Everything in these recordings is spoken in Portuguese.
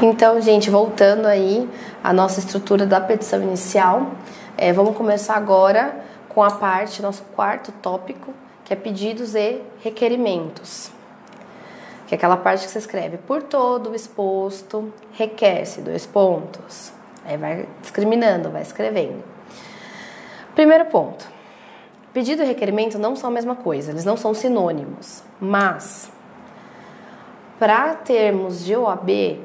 Então, gente, voltando aí à nossa estrutura da petição inicial, vamos começar agora com a parte, nosso quarto tópico, que é pedidos e requerimentos. Que é aquela parte que você escreve: por todo o exposto, requer-se, dois pontos. Aí vai discriminando, vai escrevendo. Primeiro ponto. Pedido e requerimento não são a mesma coisa, eles não são sinônimos. Mas, para termos de OAB,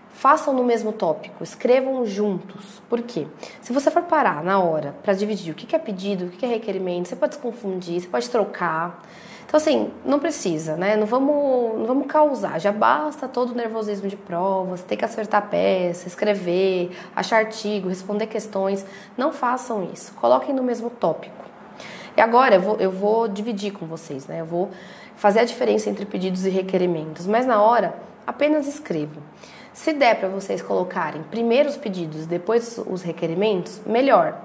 façam no mesmo tópico, escrevam juntos. Por quê? Se você for parar na hora para dividir o que é pedido, o que é requerimento, você pode se confundir, você pode trocar. Então, assim, não precisa, né? Não vamos causar. Já basta todo o nervosismo de prova, você tem que acertar a peça, escrever, achar artigo, responder questões. Não façam isso. Coloquem no mesmo tópico. E agora eu vou dividir com vocês, né? Eu vou fazer a diferença entre pedidos e requerimentos. Mas na hora, apenas escrevam. Se der para vocês colocarem primeiro os pedidos, depois os requerimentos, melhor.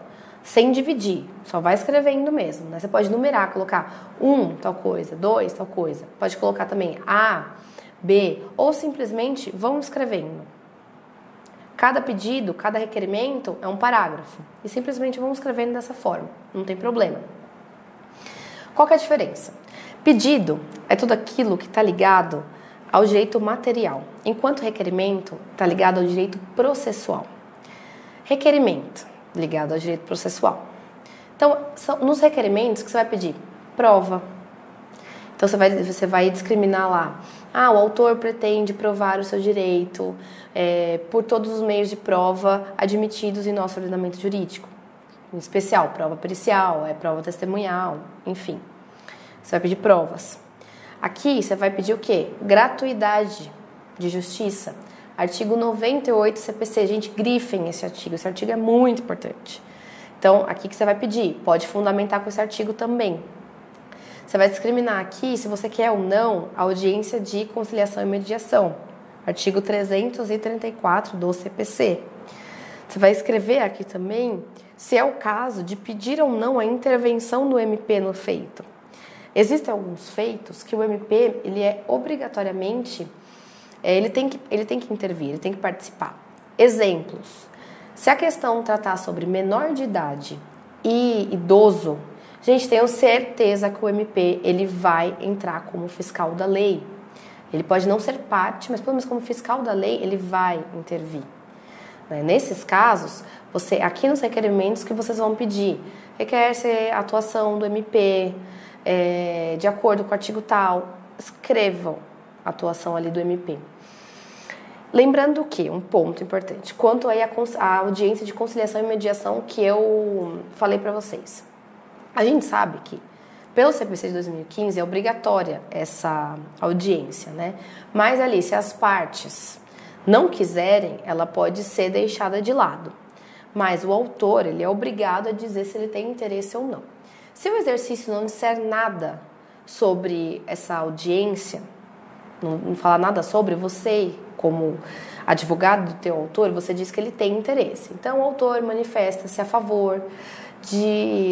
Sem dividir, só vai escrevendo mesmo, né? Você pode numerar, colocar 1, tal coisa, 2, tal coisa. Pode colocar também A, B, ou simplesmente vão escrevendo. Cada pedido, cada requerimento é um parágrafo. E simplesmente vão escrevendo dessa forma, não tem problema. Qual que é a diferença? Pedido é tudo aquilo que está ligado ao direito material, enquanto requerimento está ligado ao direito processual. Requerimento ligado ao direito processual. Então, são nos requerimentos que você vai pedir prova. Então, você vai discriminar lá. O autor pretende provar o seu direito por todos os meios de prova admitidos em nosso ordenamento jurídico. Em especial, prova pericial, prova testemunhal, enfim. Você vai pedir provas. Aqui, você vai pedir o quê? Gratuidade de justiça. Artigo 98 CPC. Gente, grifem esse artigo é muito importante. Então, aqui que você vai pedir, pode fundamentar com esse artigo também. Você vai discriminar aqui se você quer ou não a audiência de conciliação e mediação. Artigo 334 do CPC. Você vai escrever aqui também se é o caso de pedir ou não a intervenção do MP no feito. Existem alguns feitos que o MP, ele é obrigatoriamente... Ele tem que intervir, ele tem que participar. Exemplos. Se a questão tratar sobre menor de idade e idoso, gente, tenho certeza que o MP ele vai entrar como fiscal da lei. Ele pode não ser parte, mas pelo menos como fiscal da lei, ele vai intervir. Nesses casos, aqui nos requerimentos que vocês vão pedir, requer-se a atuação do MP, de acordo com o artigo tal, escrevam a atuação ali do MP. Lembrando que, um ponto importante, quanto aí a audiência de conciliação e mediação que eu falei para vocês. A gente sabe que, pelo CPC de 2015, é obrigatória essa audiência, né? Mas ali, se as partes não quiserem, ela pode ser deixada de lado. Mas o autor, ele é obrigado a dizer se ele tem interesse ou não. Se o exercício não disser nada sobre essa audiência, não falar nada sobre, você, como advogado do teu autor, você diz que ele tem interesse. Então, o autor manifesta-se a favor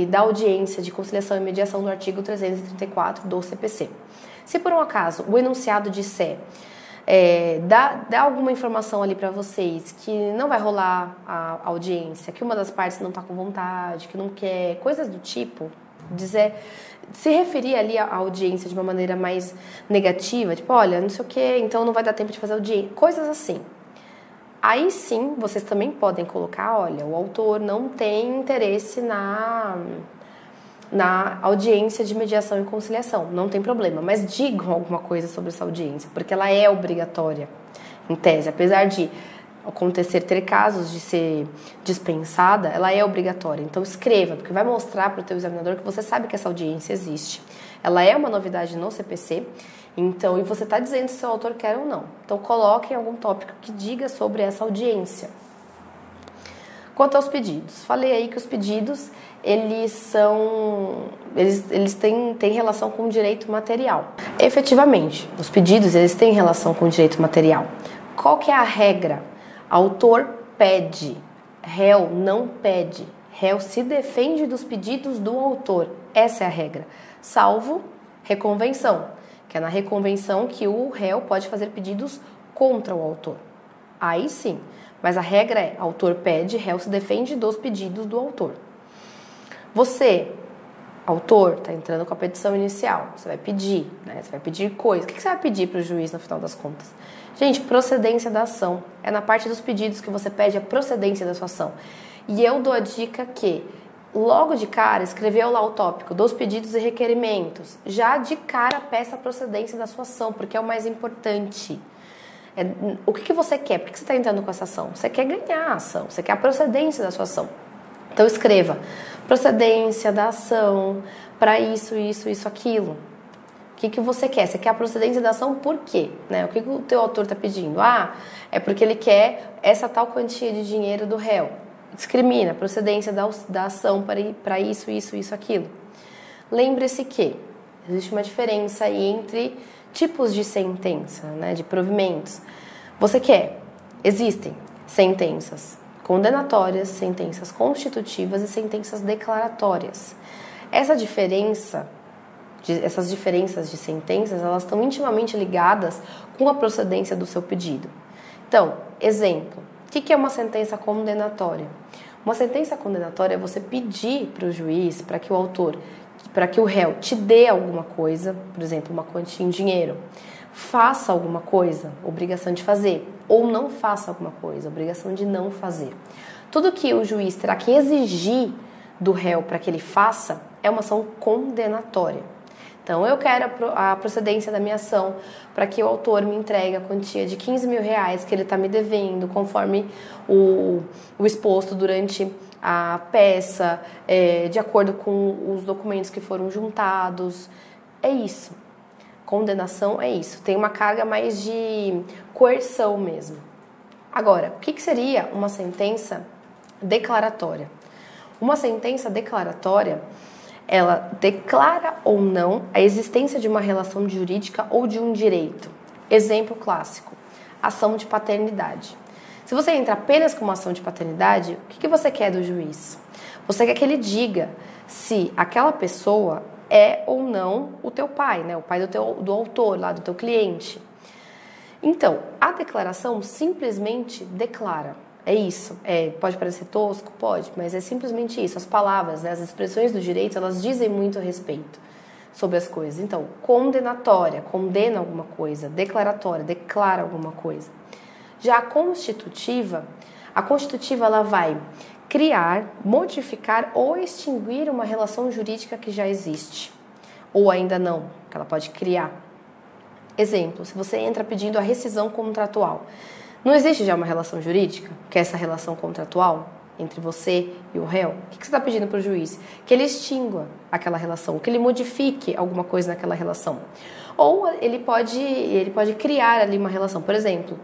da audiência de conciliação e mediação do artigo 334 do CPC. Se por um acaso o enunciado disser, dá alguma informação ali para vocês que não vai rolar a audiência, que uma das partes não está com vontade, que não quer, coisas do tipo, se referir ali à audiência de uma maneira mais negativa, tipo, olha, não sei o que, então não vai dar tempo de fazer audiência, coisas assim. Aí sim, vocês também podem colocar, olha, o autor não tem interesse na audiência de mediação e conciliação, não tem problema, mas digam alguma coisa sobre essa audiência, porque ela é obrigatória, em tese, apesar de ter casos de ser dispensada, ela é obrigatória. Então escreva, porque vai mostrar para o teu examinador que você sabe que essa audiência existe. Ela é uma novidade no CPC, então, e você está dizendo se o autor quer ou não. Então coloque em algum tópico que diga sobre essa audiência. Quanto aos pedidos, falei aí que os pedidos, eles têm relação com o direito material. Efetivamente, os pedidos, eles têm relação com o direito material. Qual que é a regra? Autor pede, réu não pede. Réu se defende dos pedidos do autor. Essa é a regra. Salvo reconvenção, que é na reconvenção que o réu pode fazer pedidos contra o autor. Aí sim. Mas a regra é, autor pede, réu se defende dos pedidos do autor. Você, autor, está entrando com a petição inicial. Você vai pedir, né? Você vai pedir coisa. O que você vai pedir para o juiz no final das contas? Gente, procedência da ação. É na parte dos pedidos que você pede a procedência da sua ação. E eu dou a dica que, logo de cara, escreveu lá o tópico dos pedidos e requerimentos. Já de cara, peça a procedência da sua ação, porque é o mais importante. O que você quer? Por que você está entrando com essa ação? Você quer ganhar a ação, você quer a procedência da sua ação. Então escreva, procedência da ação, para isso, aquilo. O que você quer? Você quer a procedência da ação por quê? Né? O que o teu autor está pedindo? É porque ele quer essa tal quantia de dinheiro do réu. Discrimina, procedência da ação para isso, aquilo. Lembre-se que existe uma diferença aí entre tipos de sentença, né, de provimentos. Existem sentenças condenatórias, sentenças constitutivas e sentenças declaratórias. Essas diferenças de sentenças, elas estão intimamente ligadas com a procedência do seu pedido. Então, exemplo, o que é uma sentença condenatória? Uma sentença condenatória é você pedir para o juiz, para que o réu te dê alguma coisa, por exemplo, uma quantia em dinheiro, faça alguma coisa, obrigação de fazer, ou não faça alguma coisa, obrigação de não fazer. Tudo que o juiz terá que exigir do réu para que ele faça é uma ação condenatória. Então, eu quero a procedência da minha ação para que o autor me entregue a quantia de 15 mil reais que ele está me devendo, conforme o exposto durante a peça, de acordo com os documentos que foram juntados. É isso. Condenação é isso. Tem uma carga mais de coerção mesmo. Agora, o que seria uma sentença declaratória? Uma sentença declaratória, ela declara ou não a existência de uma relação jurídica ou de um direito. Exemplo clássico, ação de paternidade. Se você entra apenas com uma ação de paternidade, o que você quer do juiz? Você quer que ele diga se aquela pessoa é ou não o teu pai, né? O pai do autor, lá do teu cliente. Então, a declaração simplesmente declara. É isso. Pode parecer tosco? Pode, mas é simplesmente isso. As palavras, né, as expressões do direito, elas dizem muito a respeito sobre as coisas. Então, condenatória, condena alguma coisa. Declaratória, declara alguma coisa. Já a constitutiva ela vai criar, modificar ou extinguir uma relação jurídica que já existe. Ou ainda não, que ela pode criar. Exemplo, se você entra pedindo a rescisão contratual, não existe já uma relação jurídica, que é essa relação contratual entre você e o réu? O que você está pedindo para o juiz? Que ele extingua aquela relação, que ele modifique alguma coisa naquela relação. Ou ele pode criar ali uma relação. Por exemplo,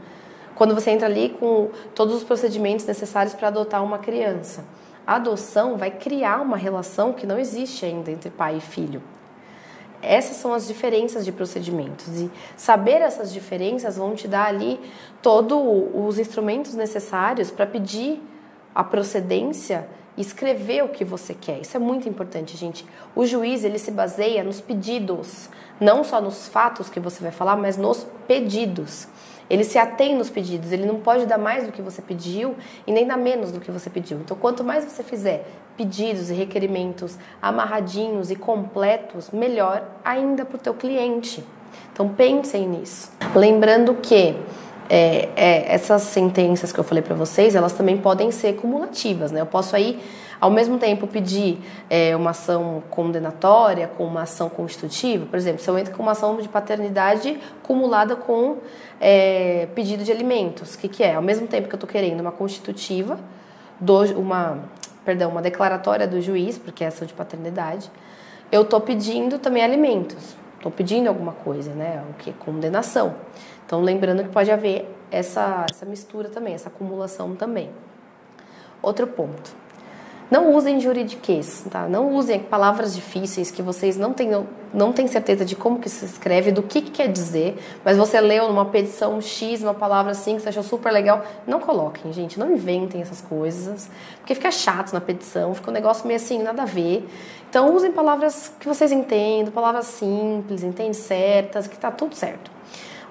quando você entra ali com todos os procedimentos necessários para adotar uma criança, a adoção vai criar uma relação que não existe ainda entre pai e filho. Essas são as diferenças de procedimentos e saber essas diferenças vão te dar ali todos os instrumentos necessários para pedir a procedência e escrever o que você quer. Isso é muito importante, gente. O juiz, ele se baseia nos pedidos, não só nos fatos que você vai falar, mas nos pedidos. Ele se atém nos pedidos, ele não pode dar mais do que você pediu e nem dar menos do que você pediu. Então, quanto mais você fizer pedidos e requerimentos amarradinhos e completos, melhor ainda para o teu cliente. Então, pensem nisso. Lembrando que essas sentenças que eu falei para vocês, elas também podem ser cumulativas, né? Eu posso aí, ao mesmo tempo, pedir uma ação condenatória com uma ação constitutiva. Por exemplo, se eu entro com uma ação de paternidade cumulada com pedido de alimentos, o que é? Ao mesmo tempo que eu estou querendo uma constitutiva, uma declaratória do juiz, porque é ação de paternidade, eu estou pedindo também alimentos. Estou pedindo alguma coisa, né? O que é condenação. Então, lembrando que pode haver essa mistura também, essa acumulação também. Outro ponto. Não usem juridiquês, tá? Não usem palavras difíceis que vocês não têm certeza de como que se escreve, do que quer dizer, mas você leu numa petição X, uma palavra assim que você achou super legal. Não coloquem, gente, não inventem essas coisas, porque fica chato na petição, fica um negócio meio assim, nada a ver. Então, usem palavras que vocês entendam, palavras simples, entendem, certas, que tá tudo certo.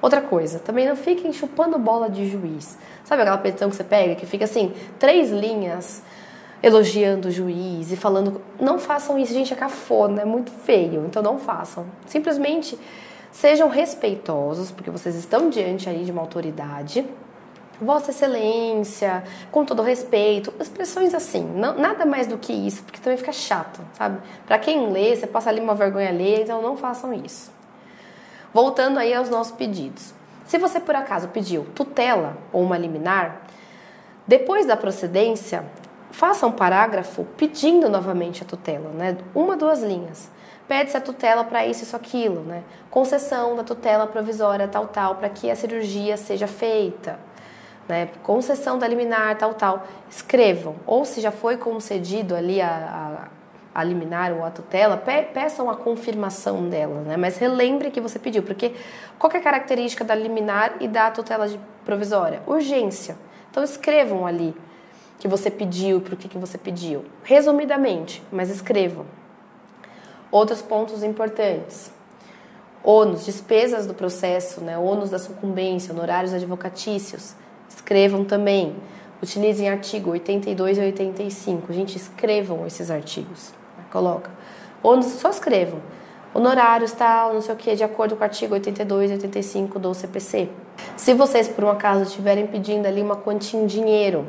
Outra coisa, também não fiquem chupando bola de juiz. Sabe aquela petição que você pega, que fica assim, 3 linhas elogiando o juiz e falando... Não façam isso, gente, é cafona, é muito feio, então não façam. Simplesmente sejam respeitosos, porque vocês estão diante aí de uma autoridade. Vossa Excelência, com todo respeito, expressões assim, não, nada mais do que isso, porque também fica chato, sabe? Pra quem lê, você passa ali uma vergonha alheia, então não façam isso. Voltando aí aos nossos pedidos. Se você por acaso pediu tutela ou uma liminar, depois da procedência, faça um parágrafo pedindo novamente a tutela, né? 1, 2 linhas. Pede-se a tutela para isso, aquilo, né? Concessão da tutela provisória, tal, para que a cirurgia seja feita, né? Concessão da liminar, tal. Escrevam. Ou se já foi concedido ali a liminar ou a tutela, peçam a confirmação dela, né? Mas relembre que você pediu, porque qual que é a característica da liminar e da tutela provisória? Urgência. Então escrevam ali que você pediu, por que você pediu. Resumidamente, mas escrevam. Outros pontos importantes. Ônus, despesas do processo, né? Ônus da sucumbência, honorários advocatícios. Escrevam também. Utilizem artigo 82 e 85. Gente, escrevam esses artigos. Coloca. Ônus, só escrevam. Honorários, tal, não sei o que, de acordo com o artigo 82 e 85 do CPC. Se vocês, por um acaso, estiverem pedindo ali uma quantia em dinheiro,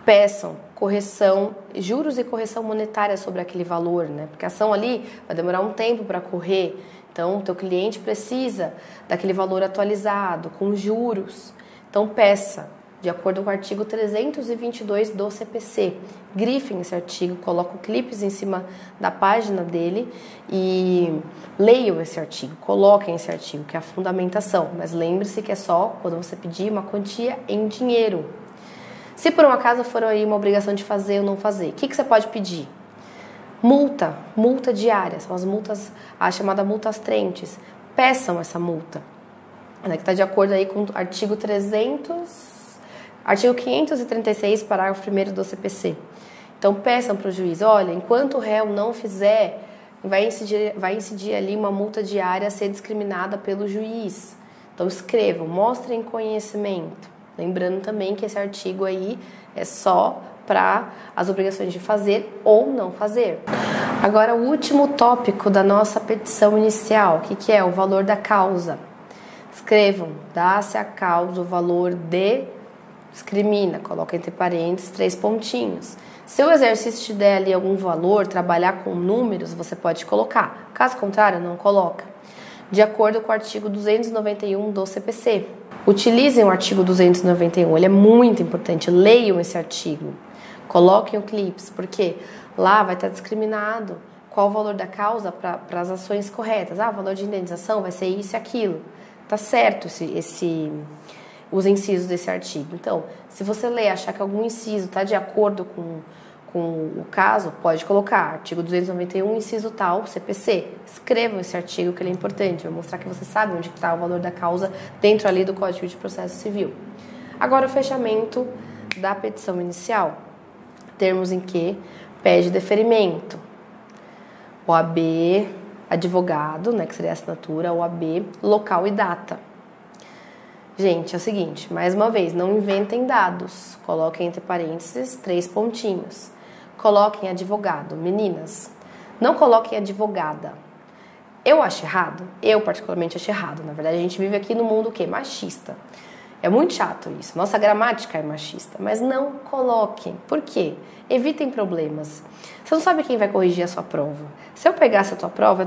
peçam correção, juros e correção monetária sobre aquele valor, né? Porque a ação ali vai demorar um tempo para correr. Então, o teu cliente precisa daquele valor atualizado, com juros. Então, peça, de acordo com o artigo 322 do CPC. Grifem esse artigo, colocam clipes em cima da página dele e leiam esse artigo, coloquem esse artigo, que é a fundamentação. Mas lembre-se que é só quando você pedir uma quantia em dinheiro. Se por um acaso for aí uma obrigação de fazer ou não fazer, o que você pode pedir? Multa diária, são as multas, a chamada multas trentes. Peçam essa multa, né, que está de acordo aí com o artigo 536, parágrafo 1º do CPC. Então peçam para o juiz, olha, enquanto o réu não fizer, vai incidir ali uma multa diária a ser discriminada pelo juiz. Então escrevam, mostrem conhecimento. Lembrando também que esse artigo aí é só para as obrigações de fazer ou não fazer. Agora, o último tópico da nossa petição inicial, que é o valor da causa. Escrevam, dá-se a causa o valor de discrimina, coloca entre parênteses 3 pontinhos. Se o exercício te der ali algum valor, trabalhar com números, você pode colocar. Caso contrário, não coloca. De acordo com o artigo 291 do CPC. Utilizem o artigo 291, ele é muito importante, leiam esse artigo, coloquem o clips, porque lá vai estar discriminado qual o valor da causa para as ações corretas. O valor de indenização vai ser isso e aquilo. Tá certo os incisos desse artigo. Então, se você ler e achar que algum inciso está de acordo com o caso, pode colocar artigo 291, inciso tal, CPC. Escrevam esse artigo, que ele é importante, vai mostrar que você sabe onde está o valor da causa dentro ali do Código de Processo Civil. Agora, o fechamento da petição inicial. Termos em que pede deferimento. OAB, advogado, né, que seria a assinatura, OAB, local e data. Gente, é o seguinte, mais uma vez, não inventem dados. Coloquem entre parênteses 3 pontinhos. Coloquem advogado. Meninas, não coloquem advogada. Eu acho errado? Eu particularmente acho errado. Na verdade, a gente vive aqui no mundo o quê? Machista. É muito chato isso. Nossa gramática é machista. Mas não coloquem. Por quê? Evitem problemas. Você não sabe quem vai corrigir a sua prova. Se eu pegasse a tua prova,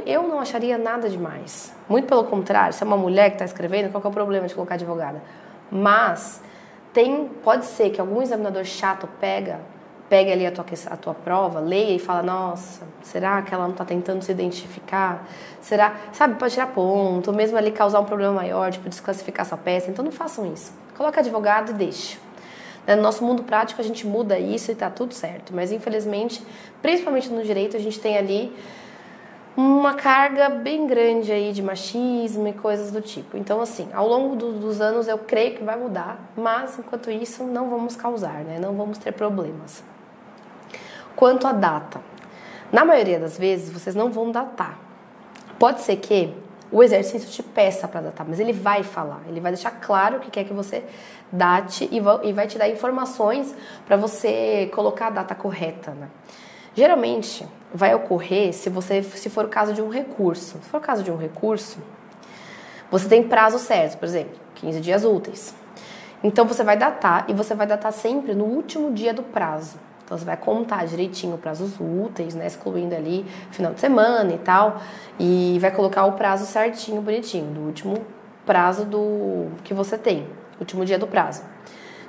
eu não acharia nada demais. Muito pelo contrário, se é uma mulher que está escrevendo, qual que é o problema de colocar advogada? Mas pode ser que algum examinador chato pegue ali a tua prova, leia e fala, nossa, será que ela não está tentando se identificar? Será, sabe, pode tirar ponto, ou mesmo ali causar um problema maior, tipo desclassificar sua peça. Então não façam isso. Coloca advogado e deixa. No nosso mundo prático a gente muda isso e tá tudo certo, mas infelizmente, principalmente no direito, a gente tem ali uma carga bem grande aí de machismo e coisas do tipo. Então assim, ao longo dos anos eu creio que vai mudar, mas enquanto isso não vamos causar, né? Não vamos ter problemas. Quanto à data, na maioria das vezes vocês não vão datar. Pode ser que o exercício te peça para datar, mas ele vai falar, ele vai deixar claro o que quer que você date e vai te dar informações para você colocar a data correta, né? Geralmente vai ocorrer se for o caso de um recurso. Se for o caso de um recurso, você tem prazo certo, por exemplo, 15 dias úteis. Então você vai datar e você vai datar sempre no último dia do prazo. Então você vai contar direitinho prazos úteis, né, excluindo ali final de semana e tal, e vai colocar o prazo certinho, bonitinho, do último prazo que você tem, último dia do prazo.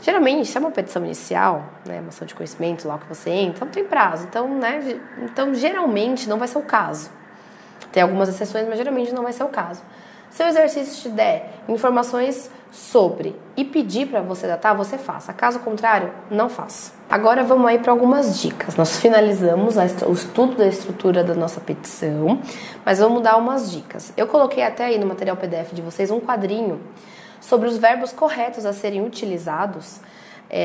Geralmente, se é uma petição inicial, né, uma ação de conhecimento, lá que você entra, não tem prazo. Então, né, geralmente não vai ser o caso. Tem algumas exceções, mas geralmente não vai ser o caso. Se o exercício te der informações sobre e pedir para você datar, você faça. Caso contrário, não faça. Agora vamos aí para algumas dicas. Nós finalizamos o estudo da estrutura da nossa petição, mas vamos dar umas dicas. Eu coloquei até aí no material PDF de vocês um quadrinho sobre os verbos corretos a serem utilizados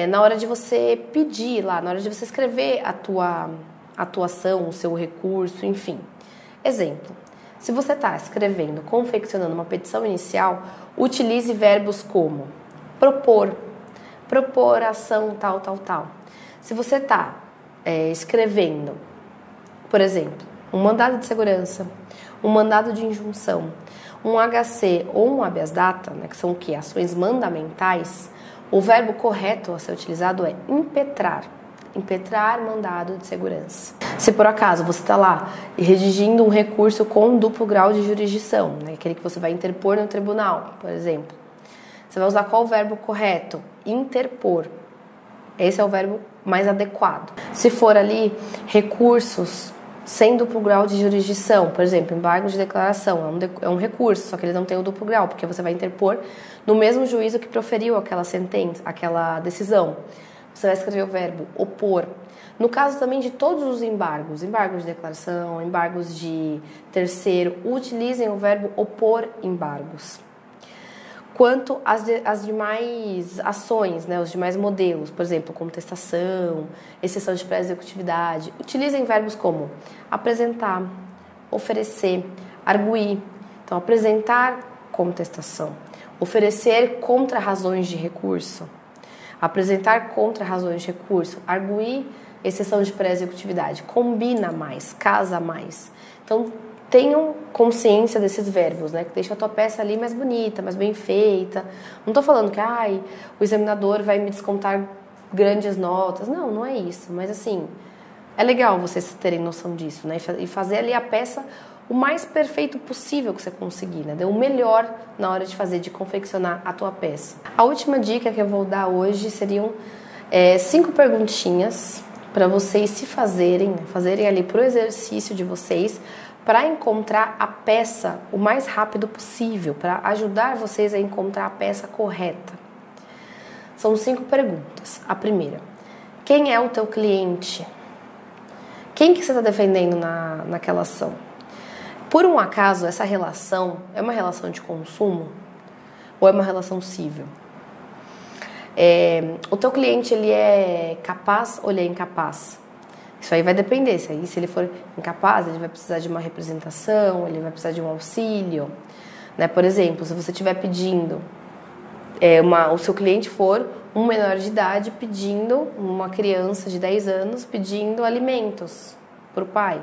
na hora de você pedir lá, na hora de você escrever a tua atuação, o seu recurso, enfim. Exemplo, se você está escrevendo, confeccionando uma petição inicial, utilize verbos como propor ação tal, tal, tal. Se você está escrevendo, por exemplo, um mandado de segurança, um mandado de injunção, um HC ou um habeas data, né, que são o quê? Ações mandamentais, o verbo correto a ser utilizado é impetrar. Impetrar mandado de segurança. Se por acaso você está lá redigindo um recurso com duplo grau de jurisdição, né, aquele que você vai interpor no tribunal, por exemplo, você vai usar qual verbo correto? Interpor. Esse é o verbo mais adequado. Se for ali recursos sem duplo grau de jurisdição, por exemplo, embargo de declaração, é um recurso, só que ele não tem o duplo grau, porque você vai interpor no mesmo juízo que proferiu aquela sentença, aquela decisão. Você vai escrever o verbo opor. No caso também de todos os embargos de declaração, embargos de terceiro, utilizem o verbo opor embargos. Quanto às demais ações, né, os demais modelos, por exemplo, contestação, exceção de pré-executividade, utilizem verbos como apresentar, oferecer, arguir. Então, apresentar contestação, oferecer contra-razões de recurso, apresentar contra-razões de recurso, arguir exceção de pré-executividade, combina mais, casa mais. Então, tenham consciência desses verbos, né? Que deixa a tua peça ali mais bonita, mais bem feita. Não estou falando que o examinador vai me descontar grandes notas. Não, não é isso. Mas assim, é legal vocês terem noção disso, né? E fazer ali a peça o mais perfeito possível que você conseguir, né? Dê o melhor na hora de confeccionar a tua peça. A última dica que eu vou dar hoje seriam 5 perguntinhas para vocês se fazerem ali pro exercício de vocês, para encontrar a peça o mais rápido possível, para ajudar vocês a encontrar a peça correta. São 5 perguntas. A primeira, quem é o teu cliente? Quem que você está defendendo naquela ação? Por um acaso, essa relação é uma relação de consumo ou é uma relação civil? O teu cliente, ele é capaz ou ele é incapaz? Isso aí vai depender. Se ele for incapaz, ele vai precisar de uma representação, ele vai precisar de um auxílio, né? Por exemplo, se você estiver pedindo, o seu cliente for um menor de idade pedindo, uma criança de 10 anos pedindo alimentos para o pai,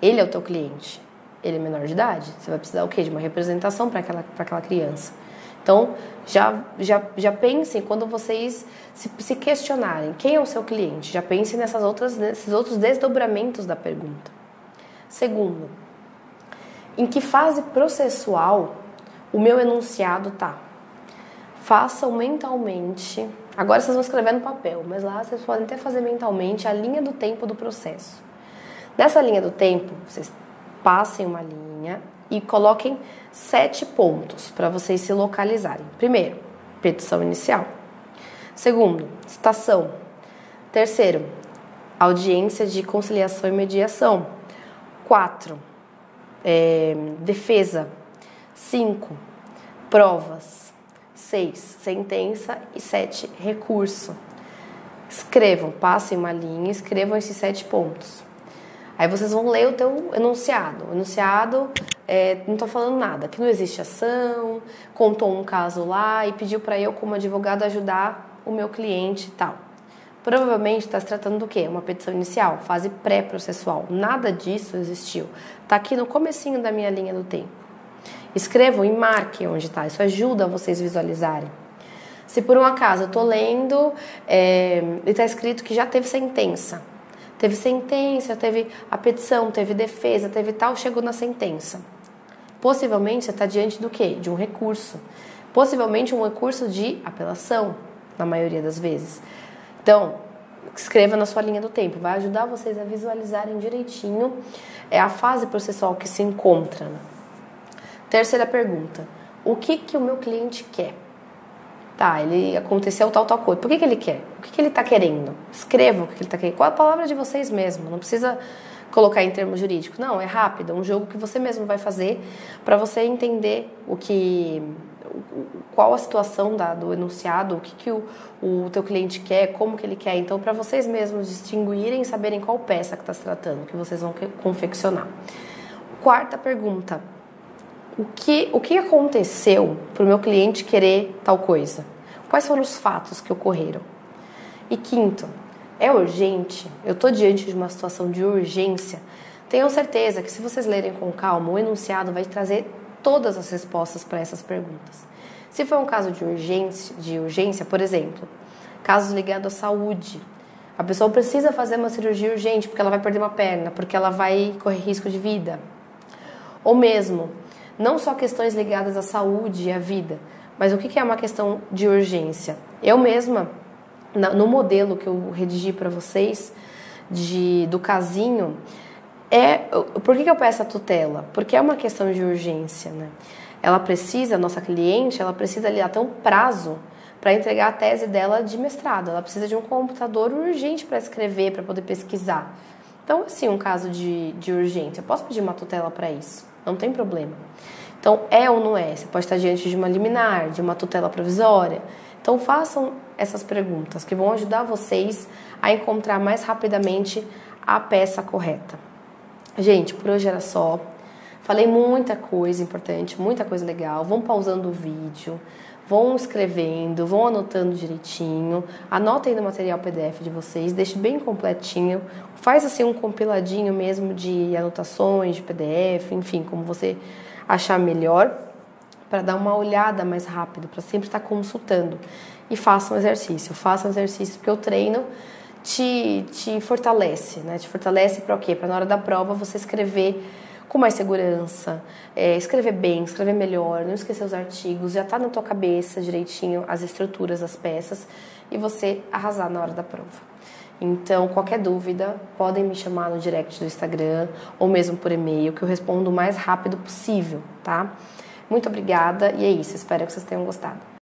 ele é o teu cliente, ele é menor de idade, você vai precisar o quê? De uma representação para aquela criança. Então, já pensem, quando vocês se questionarem quem é o seu cliente, já pensem nesses outros desdobramentos da pergunta. Segundo, em que fase processual o meu enunciado está? Façam mentalmente, agora vocês vão escrever no papel, mas lá vocês podem até fazer mentalmente a linha do tempo do processo. Nessa linha do tempo, vocês passem uma linha e coloquem 7 pontos para vocês se localizarem. Primeiro, petição inicial. Segundo, citação. Terceiro, audiência de conciliação e mediação. 4, defesa. 5, provas. 6, sentença. E 7, recurso. Escrevam, passem uma linha, escrevam esses 7 pontos. Aí vocês vão ler o teu enunciado. O enunciado não está falando nada, que não existe ação, contou um caso lá e pediu para eu, como advogado, ajudar o meu cliente e tal. Provavelmente está se tratando do quê? Uma petição inicial, fase pré-processual. Nada disso existiu. Está aqui no comecinho da minha linha do tempo. Escrevam e marquem onde está. Isso ajuda vocês visualizarem. Se por um acaso eu estou lendo e está escrito que já teve sentença. Teve sentença, teve a petição, teve defesa, teve tal, chegou na sentença. Possivelmente você está diante do quê? De um recurso. Possivelmente um recurso de apelação, na maioria das vezes. Então, escreva na sua linha do tempo. Vai ajudar vocês a visualizarem direitinho a fase processual que se encontra. Terceira pergunta. O que o meu cliente quer? Tá, ele aconteceu tal coisa. Por que ele quer? O que ele está querendo? Escreva o que ele está querendo. Qual a palavra de vocês mesmo? Não precisa colocar em termos jurídicos. Não, é rápido. É um jogo que você mesmo vai fazer para você entender qual a situação do enunciado, o que o teu cliente quer, como que ele quer. Então, para vocês mesmos distinguirem e saberem qual peça que está se tratando, que vocês vão confeccionar. Quarta pergunta. O que aconteceu para o meu cliente querer tal coisa? Quais foram os fatos que ocorreram? E quinto, é urgente? Eu estou diante de uma situação de urgência? Tenham certeza que se vocês lerem com calma, o enunciado vai trazer todas as respostas para essas perguntas. Se for um caso de urgência, por exemplo, casos ligados à saúde, a pessoa precisa fazer uma cirurgia urgente porque ela vai perder uma perna, porque ela vai correr risco de vida. Ou mesmo, não só questões ligadas à saúde e à vida, mas o que é uma questão de urgência? Eu mesma, no modelo que eu redigi para vocês, do casinho, por que eu peço a tutela? Porque é uma questão de urgência, né? A nossa cliente, ela precisa ali até um prazo para entregar a tese dela de mestrado. Ela precisa de um computador urgente para escrever, para poder pesquisar. Então, assim, um caso de urgência, eu posso pedir uma tutela para isso, não tem problema. Então, é ou não é? Você pode estar diante de uma liminar, de uma tutela provisória. Então, façam essas perguntas que vão ajudar vocês a encontrar mais rapidamente a peça correta. Gente, por hoje era só. Falei muita coisa importante, muita coisa legal. Vão pausando o vídeo, vão escrevendo, vão anotando direitinho. Anotem no material PDF de vocês, deixe bem completinho. Faz assim um compiladinho mesmo de anotações, de PDF, enfim, como você achar melhor, para dar uma olhada mais rápido, para sempre estar consultando. E façam exercício porque o treino te fortalece, né? Te fortalece para o quê? Para na hora da prova você escrever com mais segurança, escrever bem, escrever melhor, não esquecer os artigos, já está na tua cabeça direitinho as estruturas, as peças, e você arrasar na hora da prova. Então, qualquer dúvida, podem me chamar no direct do Instagram ou mesmo por e-mail, que eu respondo o mais rápido possível, tá? Muito obrigada e é isso, espero que vocês tenham gostado.